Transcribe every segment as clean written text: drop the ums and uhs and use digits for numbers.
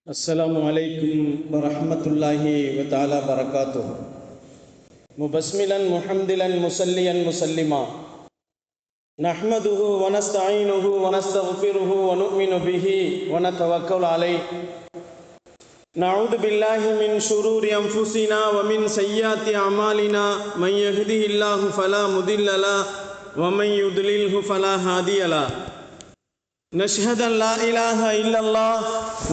السلام عليكم ورحمة الله وتعالى وبركاته. مبسملا محمدلا مسليا مسلما نحمده ونستعينه ونستغفره ونؤمن به ونتوكل عليه نعوذ بالله من شرور أنفسنا ومن سيئات أعمالنا من يهده الله فلا مضل له ومن يضلله فلا هادي له نشهد أن لا إله إلا الله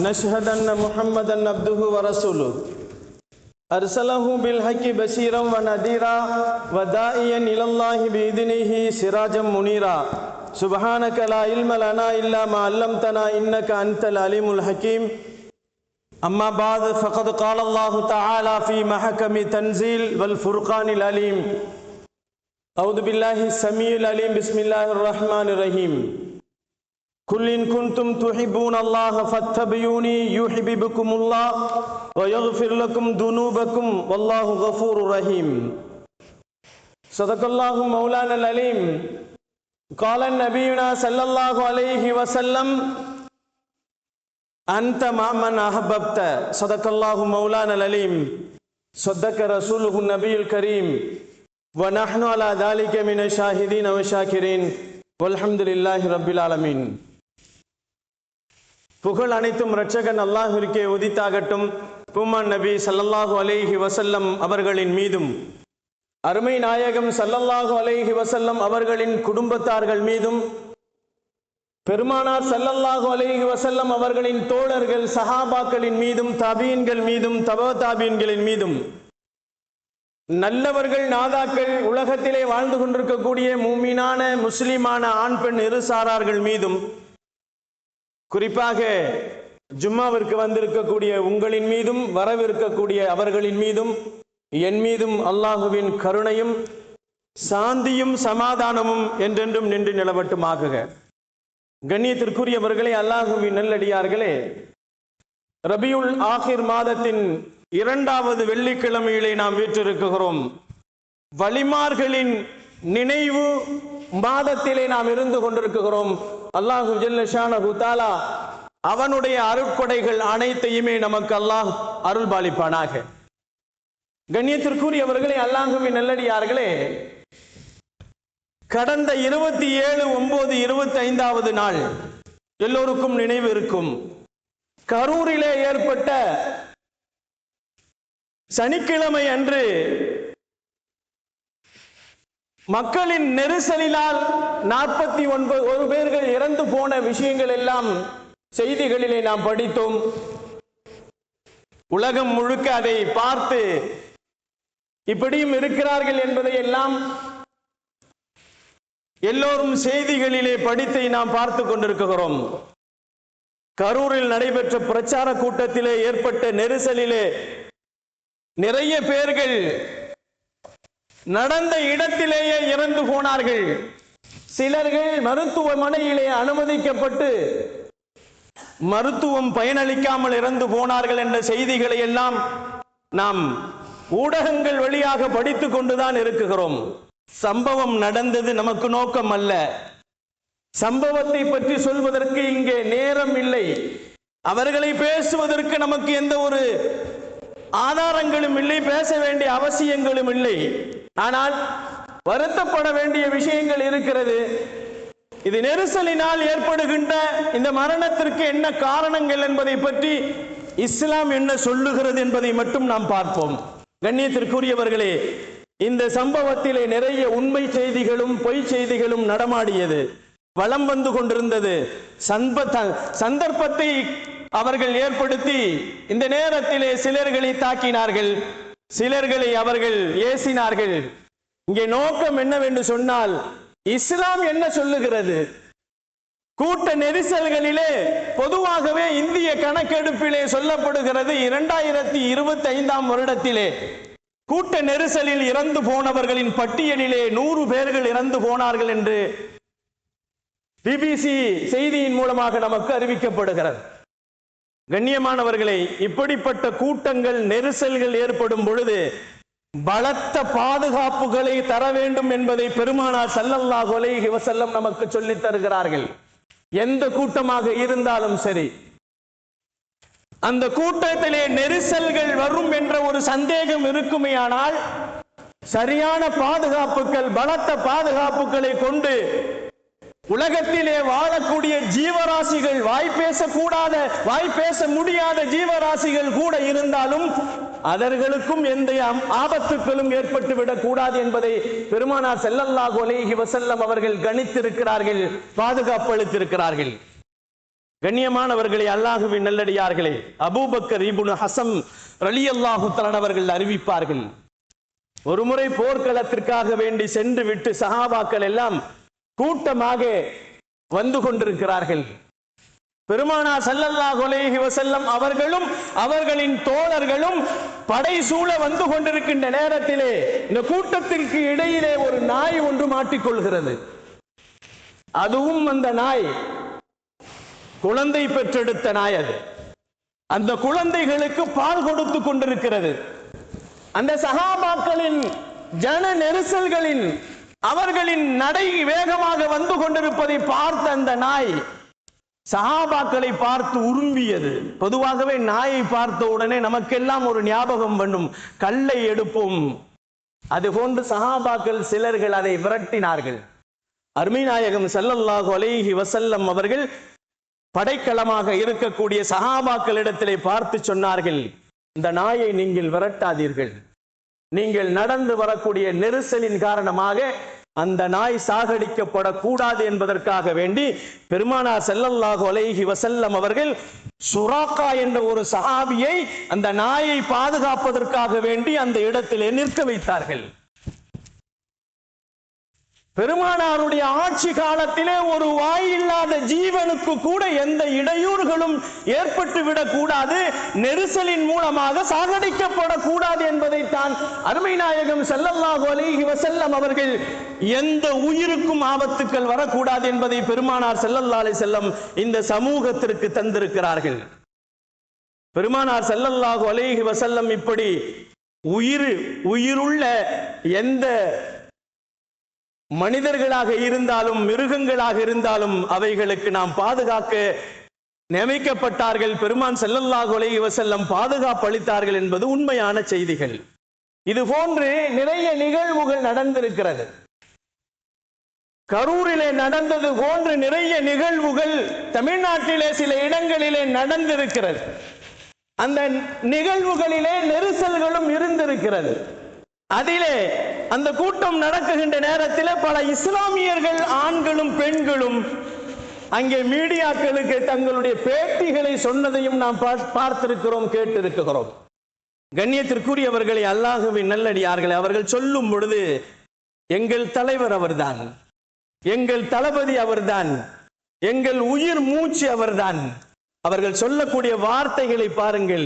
نشهد أن محمدا عبده ورسوله أرسله بالحق بشيرا ونذيرا وداعيا إلى الله بإذنه سراجا منيرا سبحانك لا علم لنا إلا ما علمتنا إنك أنت العليم الحكيم أما بعد فقد قال الله تعالى في محكم تنزيل والفرقان العليم أعوذ بالله السميع العليم بسم الله الرحمن الرحيم قل إن كنتم تحبون الله فاتبعوني يحببكم الله ويغفر لكم ذنوبكم والله غفور رحيم. صدق الله مولانا العليم. قال نبينا صلى الله عليه وسلم أنت مع من أحببت. صدق الله مولانا العليم. صدق رسوله النبي الكريم ونحن على ذلك من الشاهدين والشاكرين والحمد لله رب العالمين. புகழ் அனைத்தும் இரட்சகன் அல்லாஹ்விற்கே உரித்தாகட்டும். பூமான் நபி ஸல்லல்லாஹு அலைஹி வஸல்லம் அவர்களின் மீதும் அருமை நாயகம் ஸல்லல்லாஹு அலைஹி வஸல்லம் அவர்களின் குடும்பத்தார்கள் மீதும் பெருமானார் ஸல்லல்லாஹு அலைஹி வஸல்லம் அவர்களின் தோழர்கள் சஹாபாக்களின் மீதும் தாபீன்கள் மீதும் தபா தாபீன்களின் மீதும் நல்லவர்கள் நாதாக்கள் உலகத்திலே வாழ்ந்து கொண்டிருக்கக்கூடிய மூமினான முஸ்லிமான ஆண் பெண் இரு சாரார்கள் மீதும் குறிப்பாக ஜும்மாவிற்கு வந்திருக்கக்கூடிய உங்களின் மீதும் வரவிருக்கக்கூடிய அவர்களின் மீதும் என் மீதும் அல்லாஹுவின் கருணையும் சாந்தியும் சமாதானமும் என்றென்றும் நின்று நிலவட்டுமாக. கண்ணியத்திற்குரியவர்களே, அல்லாஹுவின் நல்லடியார்களே, ரபியுல் ஆகிர் மாதத்தின் 2வது வெள்ளிக்கிழமையிலே நாம் வீற்றிருக்கிறோம். வலிமார்களின் நினைவு மாதத்திலே நாம் இருந்து கொண்டிருக்கிறோம். அல்லாஹு ஜல்ல ஷானஹு தஆலா அவனுடைய அருட்கொடைகள் அனைத்தையுமே நமக்கு அல்லாஹ் அருள் பாலிப்பானாக. கண்ணியத்திற்குரியவர்களே, அல்லாஹுவின் நல்லடியார்களே, கடந்த 27/9/25வது நாள் எல்லோருக்கும் நினைவு இருக்கும். கரூரிலே ஏற்பட்ட சனிக்கிழமை அன்று மக்களின் நெரிசலினால் 41 பேர்கள் இறந்து போன விஷயங்கள் எல்லாம் செய்திகளிலே நாம் படித்தோம். உலகம் முழுக்க அதை பார்த்து இப்படியும் இருக்கிறார்கள் என்பதை எல்லாம் எல்லோரும் செய்திகளிலே படித்தை நாம் பார்த்து கொண்டிருக்கிறோம். கரூரில் நடைபெற்ற பிரச்சார கூட்டத்திலே ஏற்பட்ட நெரிசலிலே நிறைய பேர்கள் நடந்த இடத்திலேயே இறந்து போனார்கள். சிலர்கள் மருத்துவமனையிலே அனுமதிக்கப்பட்டு மருத்துவம் பயனளிக்காமல் இறந்து போனார்கள் என்ற செய்திகளை எல்லாம் நாம் ஊடகங்கள் வழியாக படித்துக் கொண்டுதான் இருக்கிறோம். சம்பவம் நடந்தது நமக்கு நோக்கம் அல்ல. சம்பவத்தை பற்றி சொல்வதற்கு இங்கே நேரம் இல்லை. அவர்களை பேசுவதற்கு நமக்கு எந்த ஒரு ஆதாரங்களும் இல்லை, பேச வேண்டிய அவசியங்களும் இல்லை. ஆனால் வருத்தப்பட வேண்டிய விஷயங்கள் இருக்கிறது. இது நெரிசலினால் ஏற்படுகின்ற இந்த மரணத்திற்கு என்ன காரணங்கள் என்பதை பற்றி இஸ்லாம் என்ன சொல்லுகிறது என்பதை மட்டும் நாம் பார்ப்போம். கண்ணியத்திற்குரியவர்களே, இந்த சம்பவத்திலே நிறைய உண்மை செய்திகளும் பொய் செய்திகளும் நடமாடியது, வலம் வந்து கொண்டிருந்தது. சந்தர்ப்பத்தை அவர்கள் ஏற்படுத்தி இந்த நேரத்திலே சிலர்களை தாக்கினார்கள், சிலர்களை அவர்கள் ஏசினார்கள். இங்கே நோக்கம் என்னவென்று சொன்னால், இஸ்லாம் என்ன சொல்லுகிறது? கூட்ட நெரிசல்களிலே பொதுவாகவே இந்திய கணக்கெடுப்பிலே சொல்லப்படுகிறது 2025ஆம் வருடத்திலே கூட்ட நெரிசலில் இறந்து போனவர்களின் பட்டியலிலே 100 பேர்கள் இறந்து போனார்கள் என்று பிபிசி செய்தியின் மூலமாக நமக்கு அறிவிக்கப்படுகிறது. கண்ணியமானவர்களை, இப்படிப்பட்ட கூட்டங்கள் நெரிசல்கள் ஏற்படும் பொழுது பலத்த பாதுகாப்புகளை தர வேண்டும் என்பதை பெருமானார் ஸல்லல்லாஹு அலைஹி வஸல்லம் நமக்கு சொல்லித் தருகிறார்கள். எந்த கூட்டமாக இருந்தாலும் சரி, அந்த கூட்டத்திலே நெரிசல்கள் வரும் என்ற ஒரு சந்தேகம் இருக்குமேயானால் சரியான பாதுகாப்புகள், பலத்த பாதுகாப்புகளை கொண்டு உலகத்திலே வாழக்கூடிய ஜீவராசிகள், வாய் பேச முடியாத ஜீவராசிகள் கூட இருந்தாலும் அவர்களுக்கும் எந்த ஆபத்துகளும் ஏற்பட்டுவிடக் கூடாது என்பதை பெருமானார் ஸல்லல்லாஹு அலைஹி வஸல்லம் அவர்கள் கணித்திருக்கிறார்கள், பாதுகாப்பு அளித்திருக்கிறார்கள். கண்ணியமானவர்களே, அல்லாஹுவின் நல்லடியார்களே, அபூபக்கர் இப்னு ஹஸம் ரலியல்லாஹு தஆலா அவர்கள் அறிவிப்பார்கள், ஒருமுறை போர்க்களத்திற்காக வேண்டி சென்று விட்டு சஹாபாக்கள் எல்லாம் கூட்டமாக வந்து கொண்டிருக்கிறார்கள். பெருமானார் ஸல்லல்லாஹு அலைஹி வஸல்லம் அவர்களும் அவர்களின் தோழர்களும் படை சூழ வந்து கொண்டிருக்கின்ற நேரத்திலே இந்த கூட்டத்திற்கு இடையிலே ஒரு நாய் ஒன்று மாட்டிக்கொள்கிறது. அதுவும் அந்த நாய் குழந்தை பெற்றெடுத்த நாய். அது அந்த குழந்தைகளுக்கு பால் கொடுத்து கொண்டிருக்கிறது. அந்த சஹாபாக்களின் ஜன நெரிசல்களின் அவர்களின் நடை வேகமாக வந்து கொண்டிருப்பதை பார்த்த அந்த நாய் சஹாபாக்களை பார்த்து உரும்பியது. பொதுவாகவே நாயை பார்த்த உடனே நமக்கெல்லாம் ஒரு ஞாபகம் வேண்டும், கல்லை எடுப்போம். அதுபோன்று சஹாபாக்கள் சிலர்கள் அதை விரட்டினார்கள். அருமை நாயகம் ஸல்லல்லாஹு அலைஹி வஸல்லம் அவர்கள் படைக்களமாக இருக்கக்கூடிய சஹாபாக்களிடத்திலே பார்த்து சொன்னார்கள், இந்த நாயை நீங்கள் விரட்டாதீர்கள். நீங்கள் நடந்து வரக்கூடிய நெரிசலின் காரணமாக அந்த நாய் சாகடிக்கப்படக்கூடாது என்பதற்காக வேண்டி பெருமானார் ஸல்லல்லாஹு அலைஹி வஸல்லம் அவர்கள் சுராக்கா என்ற ஒரு சஹாபியை அந்த நாயை பாதுகாப்பதற்காக வேண்டி அந்த இடத்திலே நிற்க வைத்தார்கள். பெருமானாருடைய ஆட்சி காலத்திலே ஒரு வாய் இல்லாத ஜீவனுக்கு கூட எந்த இடையூறுகளும் ஏற்பட்டு விடக்கூடாது, நெரிசலின் மூலமாக சாகடிக்கப்படக்கூடாது என்பதைத்தான் அருமை நாயகம் ஸல்லல்லாஹு அலைஹி வஸல்லம் அவர்கள் எந்த உயிருக்கும் ஆபத்துக்கள் வரக்கூடாது என்பதை பெருமானார் ஸல்லல்லாஹு அலைஹி வஸல்லம் இந்த சமூகத்திற்கு தந்திருக்கிறார்கள். பெருமானார் ஸல்லல்லாஹு அலைஹி வஸல்லம் இப்படி உயிருள்ள எந்த மனிதர்களாக இருந்தாலும் மிருகங்களாக இருந்தாலும் அவைகளுக்கு நாம் பாதுகாக்க நியமிக்கப்பட்டார்கள். பெருமான் ஸல்லல்லாஹு அலைஹி வஸல்லம் பாதுகாப்பு அளித்தார்கள் என்பது உண்மையான செய்திகள். இது போன்று நிறைய நிகழ்வுகள் நடந்திருக்கிறது. கரூரிலே நடந்தது போன்று நிறைய நிகழ்வுகள் தமிழ்நாட்டிலே சில இடங்களிலே நடந்திருக்கிறது. அந்த நிகழ்வுகளிலே நெரிசல்களும் இருந்திருக்கிறது. அதிலே அந்த கூட்டம் நடக்குகின்ற நேரத்தில் பல இஸ்லாமியர்கள் ஆண்களும் பெண்களும் அங்கே மீடியாக்களுக்கு தங்களுடைய பேட்டிகளை சொன்னதையும் நாம் பார்த்திருக்கிறோம், கேட்டிருக்கிறோம். கண்ணியத்திற்குரியவர்களை, அல்லாஹ்வின் நல்லடியார்களே, அவர்கள் சொல்லும் பொழுது எங்கள் தலைவர் அவர்தான், எங்கள் தளபதி அவர்தான், எங்கள் உயிர் மூச்சு அவர்தான். அவர்கள் சொல்லக்கூடிய வார்த்தைகளை பாருங்கள்,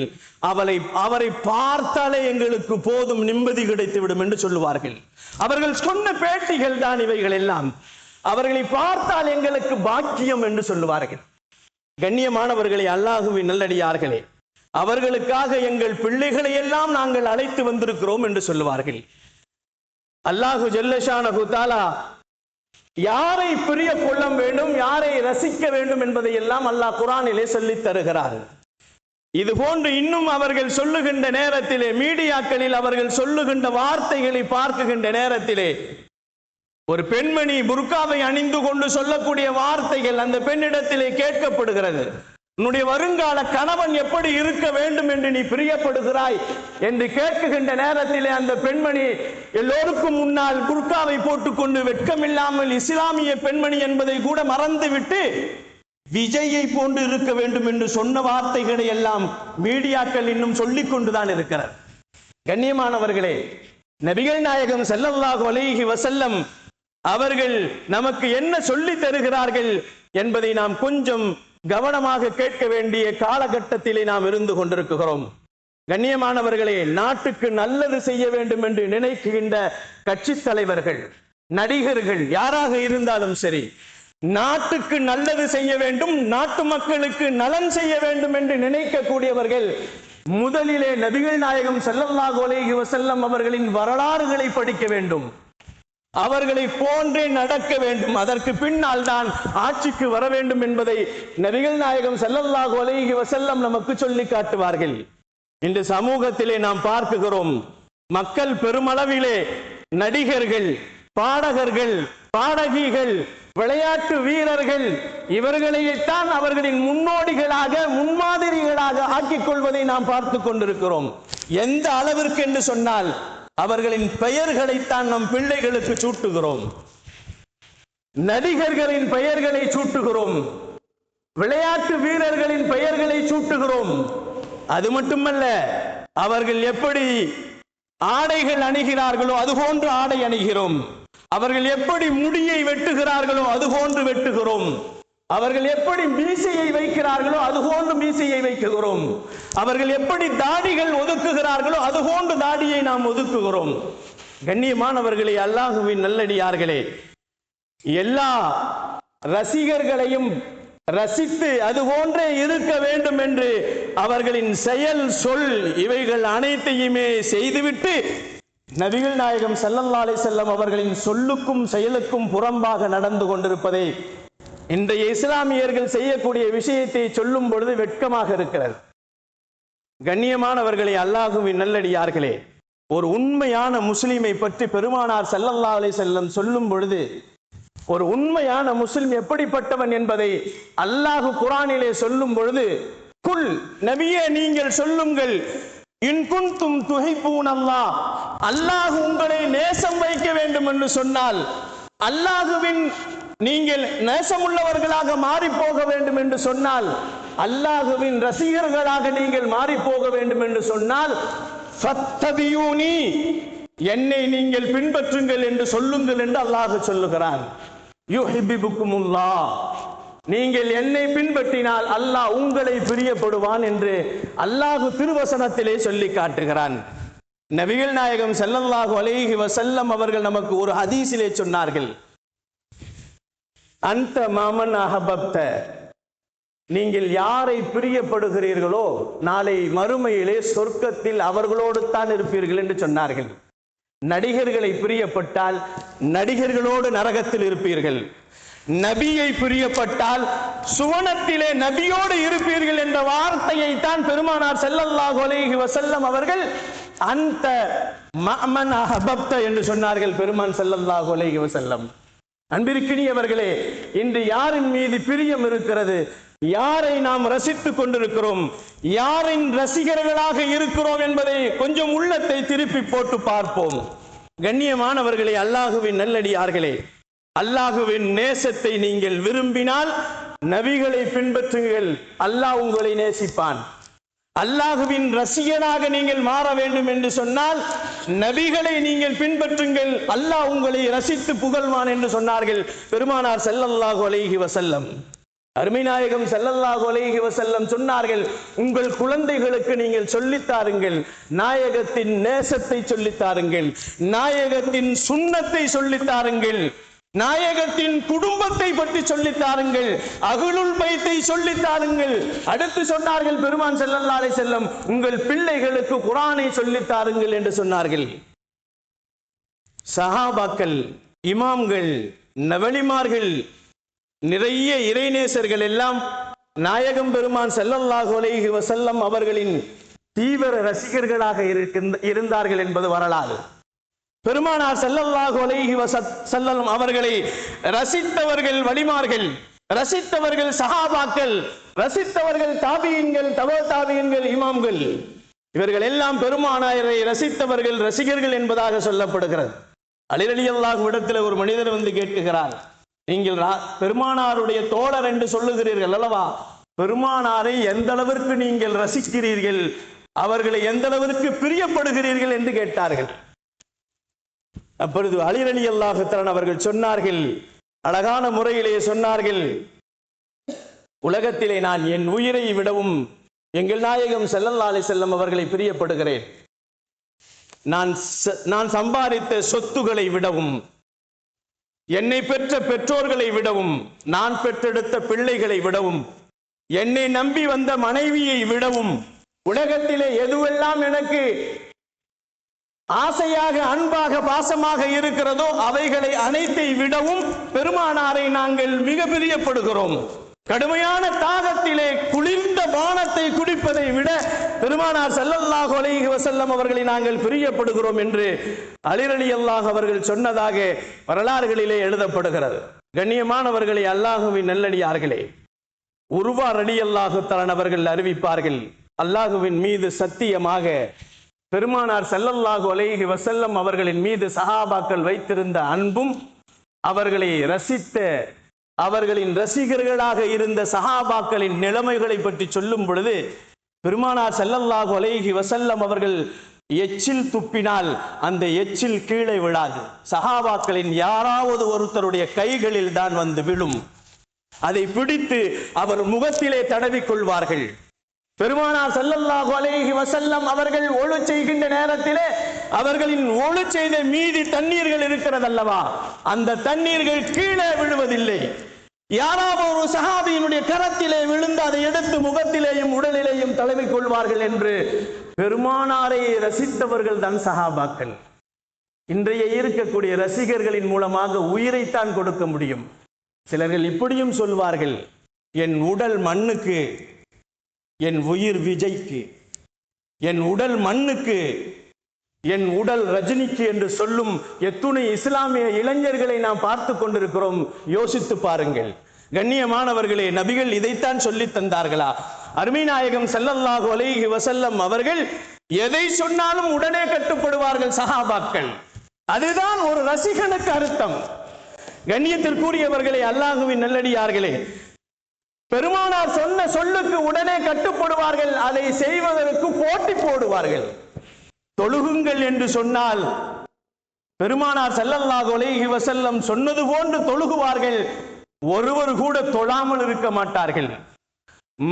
அவரை பார்த்தாலே எங்களுக்கு போதும், நிம்மதி கிடைத்துவிடும் என்று சொல்லுவார்கள். அவர்கள் சொன்ன பேட்டிகள் தான் இவைகள் எல்லாம். அவர்களை பார்த்தால் எங்களுக்கு பாக்கியம் என்று சொல்லுவார்கள். கண்ணியமானவர்களை, அல்லாஹ்வின் நல்லடியார்களே, அவர்களுக்காக எங்கள் பிள்ளைகளை எல்லாம் நாங்கள் அழைத்து வந்திருக்கிறோம் என்று சொல்லுவார்கள். அல்லாஹு ஜல்லஷானஹு தஆலா யாரை பிரிய கொள்ள வேண்டும், யாரை ரசிக்க வேண்டும் என்பதை எல்லாம் அல்லாஹ் குர்ஆனிலே சொல்லித் தருகிறார். இது போன்று இன்னும் அவர்கள் சொல்லுகின்ற நேரத்திலே, மீடியாக்களில் அவர்கள் சொல்லுகின்ற வார்த்தைகளை பார்க்குகின்ற நேரத்திலே, ஒரு பெண்மணி புர்காவை அணிந்து கொண்டு சொல்லக்கூடிய வார்த்தைகள் அந்த பெண்ணிடத்திலே கேட்கப்படுகிறது. உன்னுடைய வருங்கால கணவன் எப்படி இருக்க வேண்டும் என்று நீ பிரியப்படுகிறாய் என்று கேட்குகின்ற நேரத்திலே அந்த பெண்மணி எல்லோருக்கும் முன்னால் புர்காவை போட்டுக்கொண்டு வெட்கமில்லாமல் இஸ்லாமிய பெண்மணி என்பதை கூட மறந்துவிட்டு விஜயை போன்று இருக்க வேண்டும் என்று சொன்ன வார்த்தைகளை எல்லாம் மீடியாக்கள் இன்னும் சொல்லிக் கொண்டுதான் இருக்கிறார். கண்ணியமானவர்களே, நபிகள் நாயகம் ஸல்லல்லாஹு அலைஹி வஸல்லம் அவர்கள் நமக்கு என்ன சொல்லி தருகிறார்கள் என்பதை நாம் கொஞ்சம் கவனமாக கேட்க வேண்டிய காலகட்டத்திலே நாம் இருந்து கொண்டிருக்கிறோம். கண்ணியமானவர்களே, நாட்டுக்கு நல்லது செய்ய வேண்டும் என்று நினைக்கின்ற கட்சி தலைவர்கள், நடிகர்கள், யாராக இருந்தாலும் சரி, நாட்டுக்கு நல்லது செய்ய வேண்டும், நாட்டு மக்களுக்கு நலன் செய்ய வேண்டும் என்று நினைக்கக்கூடியவர்கள் முதலிலே நபிகள் நாயகம் ஸல்லல்லாஹு அலைஹி வஸல்லம் அவர்களின் வரலாறுகளை படிக்க வேண்டும். அவர்களை போன்றே நடக்க வேண்டும், அதற்கு பின்னால் தான் ஆட்சிக்கு வர வேண்டும் என்பதை நபிகள் நாயகம் ஸல்லல்லாஹு அலைஹி வஸல்லம் நமக்கு சொல்லி காட்டுவார்கள். இந்த சமூகத்திலே நாம் பார்க்கிறோம், மக்கள் பெருமளவிலே நடிகர்கள், பாடகர்கள், பாடகிகள், விளையாட்டு வீரர்கள் இவர்களைத்தான் அவர்களின் முன்னோடிகளாக, முன்மாதிரிகளாக ஆக்கிக் கொள்வதை நாம் பார்த்து கொண்டிருக்கிறோம். எந்த அளவிற்கு என்று சொன்னால் அவர்களின் பெயர்களைத்தான் நம் பிள்ளைகளுக்கு சூட்டுகிறோம். நடிகர்களின் பெயர்களை சூட்டுகிறோம், விளையாட்டு வீரர்களின் பெயர்களை சூட்டுகிறோம். அது மட்டுமல்ல, அவர்கள் எப்படி ஆடைகள் அணிகிறார்களோ அதுபோன்று ஆடை அணிகிறோம். அவர்கள் எப்படி முடியை வெட்டுகிறார்களோ அதுபோன்று வெட்டுகிறோம். அவர்கள் எப்படி மீசையை வைக்கிறார்களோ அதுபோன்று மீசையை வைக்குகிறோம். அவர்கள் எப்படி தாடிகள் ஒதுக்குகிறார்களோ அதுபோன்று தாடியை நாம் ஒதுக்குகிறோம். கண்ணியமானவர்களே, அல்லாஹுவின் நல்லடியார்களே, எல்லா ரசிகர்களையும் ரசித்து அதுபோன்றே இருக்க வேண்டும் என்று அவர்களின் செயல், சொல் இவைகள் அனைத்தையுமே செய்துவிட்டு நபிகள் நாயகம் ஸல்லல்லாஹு அலைஹி வஸல்லம் அவர்களின் சொல்லுக்கும் செயலுக்கும் புறம்பாக நடந்து கொண்டிருப்பதை இன்றைய இஸ்லாமியர்கள் செய்யக்கூடிய விஷயத்தை சொல்லும் பொழுது வெட்கமாக இருக்கிறது. கண்ணியமானவர்களே, அல்லாஹுவின் நல்லடியார்களே, ஒரு உண்மையான முஸ்லிமை பற்றி பெருமானார் ஸல்லல்லாஹு அலைஹி வஸல்லம் சொல்லும் பொழுது ஒரு உண்மையான முஸ்லிம் எப்படிப்பட்டவன் என்பதை அல்லாஹ் குர்ஆனிலே சொல்லும் பொழுது, குல் நபியே நீங்கள் சொல்லுங்கள், இன் குன்தும் துஹிப்பூனல்லாஹ், அல்லாஹ் உங்களை நேசம் வைக்க வேண்டும் என்று சொன்னால், அல்லாஹுவின் நீங்கள் நேசமுள்ளவர்களாக மாறி போக வேண்டும் என்று சொன்னால், அல்லாஹுவின் ரசிகர்களாக நீங்கள் மாறி போக வேண்டும் என்று சொன்னால், ஃபத்தபியூனி, என்னை நீங்கள் பின்பற்றுங்கள் என்று சொல்லுங்கள் என்று அல்லாஹ் சொல்லுகிறான். யுஹிப்புக்குமுல்லாஹ், நீங்கள் என்னை பின்பற்றினால் அல்லாஹ் உங்களை பிரியப்படுவான் என்று அல்லாஹ் திருவசனத்திலே சொல்லி காட்டுகிறான். நபிகள் நாயகம் ஸல்லல்லாஹு அலைஹி வஸல்லம் அவர்கள் நமக்கு ஒரு ஹதீஸிலே சொன்னார்கள், அந்த மாமன் அஹபப்த, நீங்கள் யாரை பிரியப்படுகிறீர்களோ நாளை மறுமையிலே சொர்க்கத்தில் அவர்களோடு தான் இருப்பீர்கள் என்று சொன்னார்கள். நடிகர்களை பிரியப்பட்டால் நடிகர்களோடு நரகத்தில் இருப்பீர்கள், நபியை பிரியப்பட்டால் சுவனத்திலே நபியோடு இருப்பீர்கள் என்ற வார்த்தையை தான் பெருமானார் ஸல்லல்லாஹு அலைஹி வஸல்லம் அவர்கள் அந்த மஅமன் அஹபப்த என்று சொன்னார்கள். பெருமான் ஸல்லல்லாஹு அலைஹி வஸல்லம். அன்பிற்கினியவர்களே, இன்று யாரின் மீது பிரியம் இருக்கிறது, யாரை நாம் ரசித்துக் கொண்டிருக்கிறோம், யாரின் ரசிகர்களாக இருக்கிறோம் என்பதை கொஞ்சம் உள்ளத்தை திருப்பி போட்டு பார்ப்போம். கண்ணியமானவர்களே, அல்லாஹுவின் நல்லடியார்களே, அல்லாஹுவின் நேசத்தை நீங்கள் விரும்பினால் நபிகளை பின்பற்றுங்கள், அல்லாஹ் உங்களை நேசிப்பான். அல்லாஹுவின் ரசிகனாக நீங்கள் மாற வேண்டும் என்று சொன்னால் நபிகளை நீங்கள் பின்பற்றுங்கள், அல்லாஹ் உங்களை ரசித்து புகழ்வான் என்று சொன்னார்கள் பெருமானார் ஸல்லல்லாஹு அலைஹி வஸல்லம். அருமைநாயகம் ஸல்லல்லாஹு அலைஹி வஸல்லம் சொன்னார்கள், உங்கள் குழந்தைகளுக்கு நீங்கள் சொல்லித்தாருங்கள், நாயகத்தின் நேசத்தை சொல்லித்தாருங்கள், நாயகத்தின் சுன்னத்தை சொல்லித்தாருங்கள், நாயகத்தின் குடும்பத்தை பற்றி சொல்லித்தாருங்கள், அஹ்லுல் பைத்தை சொல்லித்தாருங்கள். அடுத்து சொன்னார்கள் பெருமான் ஸல்லல்லாஹு அலைஹி வஸல்லம், உங்கள் பிள்ளைகளுக்கு குர்ஆனை சொல்லித்தாருங்கள் என்று சொன்னார்கள். சஹாபாக்கள், இமாம்கள், நவலிமார்கள், நிறைய இறைநேசர்கள் எல்லாம் நாயகம் பெருமான் ஸல்லல்லாஹு அலைஹி வஸல்லம் அவர்களின் தீவிர ரசிகர்களாக இருந்தார்கள் என்பது வரலாறு. பெருமானார் ஸல்லல்லாஹு அலைஹி வஸல்லம் அவர்களை ரசித்தவர்கள் வலிமார்கள், ரசித்தவர்கள் சஹாபாக்கள், ரசித்தவர்கள் தாபியீன்கள், தபா தாபியீன்கள், இமாம்கள். இவர்கள் எல்லாம் பெருமானாரை ரசித்தவர்கள், ரசிகர்கள் என்பதாக சொல்லப்படுகிறது. அலி ரலியல்லாஹு இடத்துல ஒரு மனிதர் வந்து கேட்கிறார், நீங்கள் பெருமானாருடைய தோழர் என்று சொல்லுகிறீர்கள் அல்லவா, பெருமானாரை எந்த அளவிற்கு நீங்கள் ரசிக்கிறீர்கள், அவர்களை எந்த அளவிற்கு பிரியப்படுகிறீர்கள் என்று கேட்டார்கள். அப்பொழுது அலி ரலியல்லாஹு தஆலா அவர்கள் சொன்னார்கள், அழகான முறையிலே சொன்னார்கள், உலகத்திலே நான் என் உயிரை விடவும் எங்கள் நாயகம் ஸல்லல்லாஹு அலைஹி வஸல்லம் அவர்களை பிரியப்படுகிறேன். நான் சம்பாதித்த சொத்துக்களை விடவும், என்னை பெற்ற பெற்றோர்களை விடவும், நான் பெற்றெடுத்த பிள்ளைகளை விடவும், என்னை நம்பி வந்த மனைவியை விடவும், உலகத்திலே எதுவெல்லாம் எனக்கு ஆசையாக, அன்பாக, பாசமாக இருக்கிறதோ அவைகளை அனைத்தை விடவும் பெருமானாரை நாங்கள் மிக பிரியப்படுகிறோம். கடுமையான தாகத்திலே குளிர்ந்த பானத்தை குடிப்பதை விட பெருமானார் ஸல்லல்லாஹு அலைஹி வஸல்லம் அவர்களை நாங்கள் பிரியப்படுகிறோம் என்று அலி ரலியல்லாஹு அவர்கள் சொன்னதாக வரலாறுகளிலே எழுதப்படுகிறது. கண்ணியமானவர்களே, அல்லாஹுவின் நல்லடியார்களே, உருவா ரலியல்லாஹு தஆலா அவர்கள் அறிவிப்பார்கள், அல்லாஹுவின் மீது சத்தியமாக பெருமானார் ஸல்லல்லாஹு அலைஹி வஸல்லம் அவர்களின் மீது சஹாபாக்கள் வைத்திருந்த அன்பும் அவர்களை ரசித்த அவர்களின் ரசிகர்களாக இருந்த சஹாபாக்களின் நிலைமைகளை பற்றி சொல்லும் பொழுது, பெருமானார் ஸல்லல்லாஹு அலைஹி வஸல்லம் அவர்கள் எச்சில் துப்பினால் அந்த எச்சில் கீழே விழாது. சஹாபாக்களின் யாராவது ஒருத்தருடைய கைகளில் தான் வந்து விழும். அதை பிடித்து அவர் முகத்திலே தடவிக் கொள்வார்கள். பெருமானார் ஸல்லல்லாஹு அலைஹி வஸல்லம் அவர்கள் ஒழு செய்கின்ற நேரத்திலே அவர்களின் ஒழு செய்த மீதி தண்ணீர்கள் இருக்கிறதல்லவா, அந்த தண்ணீர்கள் கீழே விழுவதில்லை. யாராவது ஒரு சஹாபியினுடைய கரத்திலே விழுந்து அதை எடுத்து முகத்திலேயும் உடலிலேயும் தடவிக் கொள்வார்கள் என்று பெருமானாரை ரசித்தவர்கள் தான் சஹாபாக்கள். இன்றைய இருக்கக்கூடிய ரசிகர்களின் மூலமாக உயிரைத்தான் கொடுக்க முடியும். சிலர்கள் இப்படியும் சொல்வார்கள், என் உடல் மண்ணுக்கு, என் உயிர் விஜய்க்கு, என் உடல் மண்ணுக்கு, என் உடல் ரஜினிக்கு என்று சொல்லும் எத்துணை இஸ்லாமிய இளைஞர்களை நாம் பார்த்து கொண்டிருக்கிறோம். யோசித்து பாருங்கள். கண்ணியமானவர்களே, நபிகள் இதைத்தான் சொல்லி தந்தார்களா? அருமை நாயகம் ஸல்லல்லாஹு அலைஹி வஸல்லம் அவர்கள் எதை சொன்னாலும் உடனே கட்டுப்படுவார்கள் சஹாபாக்கள். அதுதான் ஒரு ரசிகனுக்கு அர்த்தம். கண்ணியத்திற்குரியவர்களே, அல்லாஹுவின் நல்லடியார்களே, பெருமானார் சொன்ன சொல்லுக்கு உடனே கட்டுப்படுவார்கள். அதை செய்வதற்கு போட்டி போடுவார்கள். தொழுகுங்கள் என்று சொன்னால் பெருமானார் ஸல்லல்லாஹு அலைஹி வஸல்லம் சொன்னது போன்று தொழுகுவார்கள். ஒருவர் கூட தொழாமல் இருக்க மாட்டார்கள்.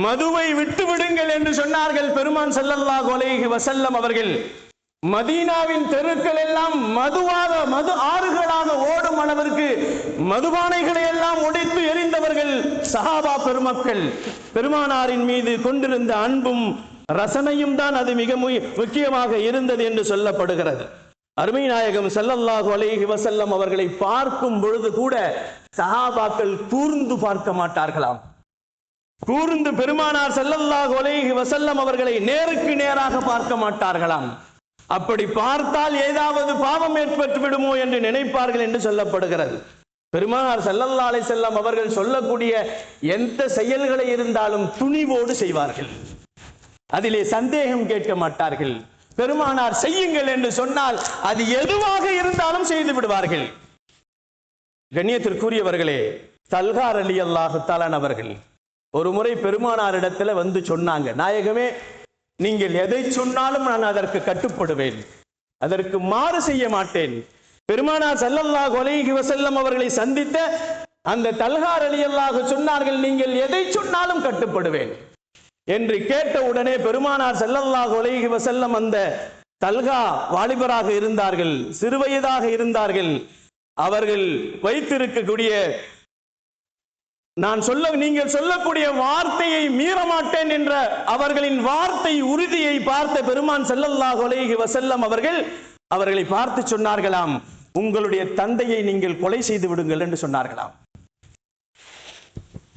மதுவை விட்டு விடுங்கள் என்று சொன்னார்கள் பெருமான் ஸல்லல்லாஹு அலைஹி வஸல்லம் அவர்கள். மதீனாவின் தெருக்கள் எல்லாம் மது ஆறுகளாக ஓடும் அளவிற்கு மதுபானைகளை எல்லாம் உடைத்து எரிந்தவர்கள் சஹாபா பெருமக்கள். பெருமானாரின் மீது கொண்டிருந்த அன்பும் ரசனையும் தான் அது மிக முக்கியமாக இருந்தது என்று சொல்லப்படுகிறது. அருமை நாயகம் ஸல்லல்லாஹு அலைஹி வஸல்லம் அவர்களை பார்க்கும் பொழுது கூட சஹாபாக்கள் கூர்ந்து பார்க்க மாட்டார்களாம். கூர்ந்து பெருமானார் ஸல்லல்லாஹு அலைஹி வஸல்லம் அவர்களை நேருக்கு நேராக பார்க்க மாட்டார்களாம். அப்படி பார்த்தால் ஏதாவது பாவம் ஏற்பட்டு விடுமோ என்று நினைப்பார்கள் என்று சொல்லப்படுகிறது. பெருமானார் ஸல்லல்லாஹு அலைஹி வஸல்லம் அவர்கள் சொல்லக்கூடிய எந்த செயல்களை இருந்தாலும் துணிவோடு செய்வார்கள். அதிலே சந்தேகம் கேட்க மாட்டார்கள். பெருமானார் செய்யுங்கள் என்று சொன்னால் அது எதுவாக இருந்தாலும் செய்து விடுவார்கள். கண்ணியத்திற்குரியவர்களே, தல்ஹா ரலியல்லாஹு தஆலா அவர்கள் ஒரு முறை பெருமானாரிடத்துல வந்து சொன்னாங்க, நாயகமே, நீங்கள் எதை சொன்னாலும் நான் அதற்கு கட்டுப்படுவேன், அதற்கு மாறு செய்ய மாட்டேன். பெருமானார் ஸல்லல்லாஹு அலைஹி வஸல்லம் அவர்களை சந்தித்த அந்த தல்ஹா ரலியல்லாஹு சொன்னார்கள், நீங்கள் எதை சொன்னாலும் கட்டுப்படுவேன் என்று கேட்ட உடனே பெருமானார் ஸல்லல்லாஹு அலைஹி வஸல்லம் அந்த தல்ஹா வாலிபராக இருந்தார்கள், சிறுவயதாக இருந்தார்கள். அவர்கள் வைத்திருக்கக்கூடிய நீங்கள் சொல்லக்கூடிய வார்த்தையை மீற மாட்டேன் என்ற அவர்களின் வார்த்தை உறுதியை பார்த்த பெருமான் ஸல்லல்லாஹு அலைஹி வஸல்லம் அவர்கள் அவர்களை பார்த்து சொன்னார்களாம், உங்களுடைய தந்தையை நீங்கள் கொலை செய்து விடுங்கள் என்று சொன்னார்களாம்.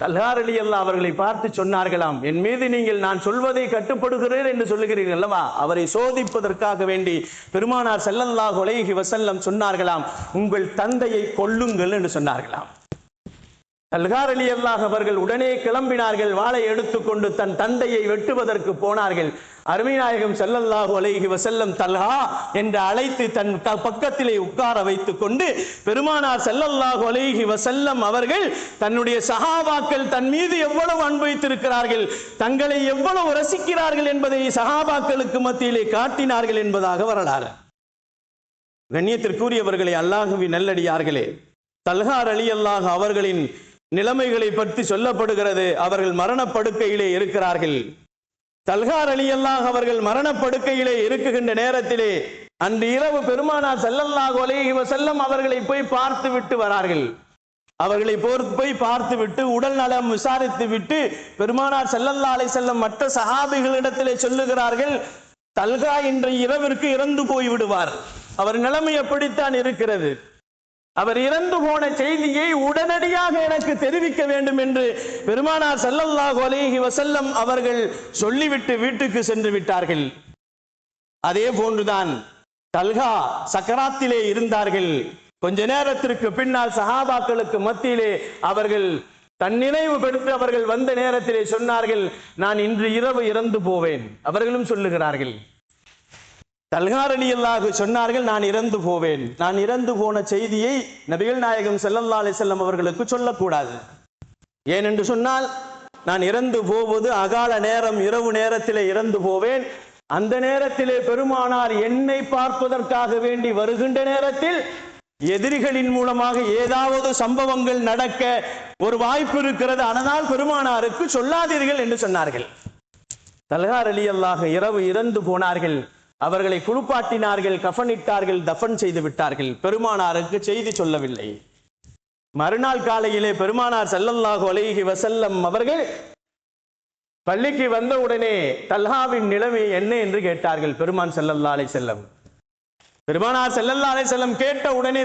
தல்ஹா ரலியல்லாஹு அவர்களை பார்த்து சொன்னார்களாம், என் மீது நீங்கள் நான் சொல்வதை கட்டுப்படுகிறேன் என்று சொல்லுகிறீர்கள் அல்லவா? அவரை சோதிப்பதற்காக வேண்டி பெருமானார் ஸல்லல்லாஹு அலைஹி வஸல்லம் சொன்னார்களாம், உங்கள் தந்தையை கொல்லுங்கள் என்று சொன்னார்களாம். தல்ஹா ரலியல்லாஹு அவர்கள் உடனே கிளம்பினார்கள். வாளை எடுத்துக்கொண்டு தன் தந்தையை வெட்டுவதற்கு போனார்கள். அருமை நாயகம் ஸல்லல்லாஹு அலைஹி வஸல்லம் தல்ஹா என்று அழைத்து தன் பக்கத்திலே உட்கார வைத்துக் கொண்டு பெருமானார் ஸல்லல்லாஹு அலைஹி வஸல்லம் அவர்கள் தன்னுடைய சஹாபாக்கள் தன் மீது எவ்வளவு அன்பு வைத்திருக்கிறார்கள், தங்களை எவ்வளவு ரசிக்கிறார்கள் என்பதை சஹாபாக்களுக்கு மத்தியிலே காட்டினார்கள் என்பதாக வரலாறு. கண்ணியத்திற்குரியவர்களே, அல்லாஹுவின் நல்லடியார்களே, தல்ஹா ரலியல்லாஹு அவர்களின் நிலைமைகளை பற்றி சொல்லப்படுகிறது. அவர்கள் மரணப்படுக்கையிலே இருக்கிறார்கள். தல்ஹா ரலியல்லாஹு அவர்கள் மரணப்படுக்கையிலே இருக்குகின்ற நேரத்திலே அன்று இரவு பெருமானார் ஸல்லல்லாஹு அலைஹி வஸல்லம் அவர்களை போய் பார்த்து விட்டு வரார்கள். அவர்களை போய் பார்த்து விட்டு உடல் நலம் விசாரித்து விட்டு பெருமானார் ஸல்லல்லாஹு அலைஹி வஸல்லம் மற்ற சஹாபிகளிடத்திலே சொல்லுகிறார்கள், தல்கா இன்றைய இரவிற்கு இறந்து போய் விடுவார். அவர் நிலைமை எப்படித்தான் இருக்கிறது? அவர் இறந்து போன செய்தியை உடனடியாக எனக்கு தெரிவிக்க வேண்டும் என்று பெருமானார் ஸல்லல்லாஹு அலைஹி வஸல்லம் அவர்கள் சொல்லிவிட்டு வீட்டுக்கு சென்று விட்டார்கள். அதே போன்றுதான் தல்கா சக்கராத்திலே இருந்தார்கள். கொஞ்ச நேரத்திற்கு பின்னால் சஹாபாக்களுக்கு மத்தியிலே அவர்கள் தன்னினைவு பெற்று அவர்கள் வந்த நேரத்திலே சொன்னார்கள், நான் இன்று இரவு இறந்து போவேன். அவர்களும் சொல்லுகிறார்கள். தல்கா ரலியல்லாஹு சொன்னார்கள், நான் இறந்து போவேன். நான் இறந்து போன செய்தியை நபிகள் நாயகம் ஸல்லல்லாஹு அலைஹி வஸல்லம் அவர்களுக்கு சொல்லக்கூடாது. ஏனென்று சொன்னால், நான் இறந்து போவது அகால நேரம், இரவு நேரத்திலே இறந்து போவேன். அந்த நேரத்திலே பெருமானார் என்னை பார்ப்பதற்காக வேண்டி வருகின்ற நேரத்தில் எதிரிகளின் மூலமாக ஏதாவது சம்பவங்கள் நடக்க ஒரு வாய்ப்பு இருக்கிறது. அதனால் பெருமானாருக்கு சொல்லாதீர்கள் என்று சொன்னார்கள். தல்கா ரலியல்லாஹு இரவு இறந்து போனார்கள். அவர்களை குளிப்பாட்டினார்கள், கஃனிட்டார்கள், தஃபன் செய்து விட்டார்கள். பெருமானாருக்கு செய்தி சொல்லவில்லை. மறுநாள் காலையிலே பெருமானார் ஸல்லல்லாஹு அலைஹி வஸல்லம் அவர்கள் பள்ளிக்கு வந்த உடனே தல்ஹாவின் நிலைமை என்ன என்று கேட்டார்கள் பெருமான் ஸல்லல்லாஹு அலைஹி வஸல்லம். பெருமானார் ஸல்லல்லாஹு அலைஹி வஸல்லம் கேட்ட உடனே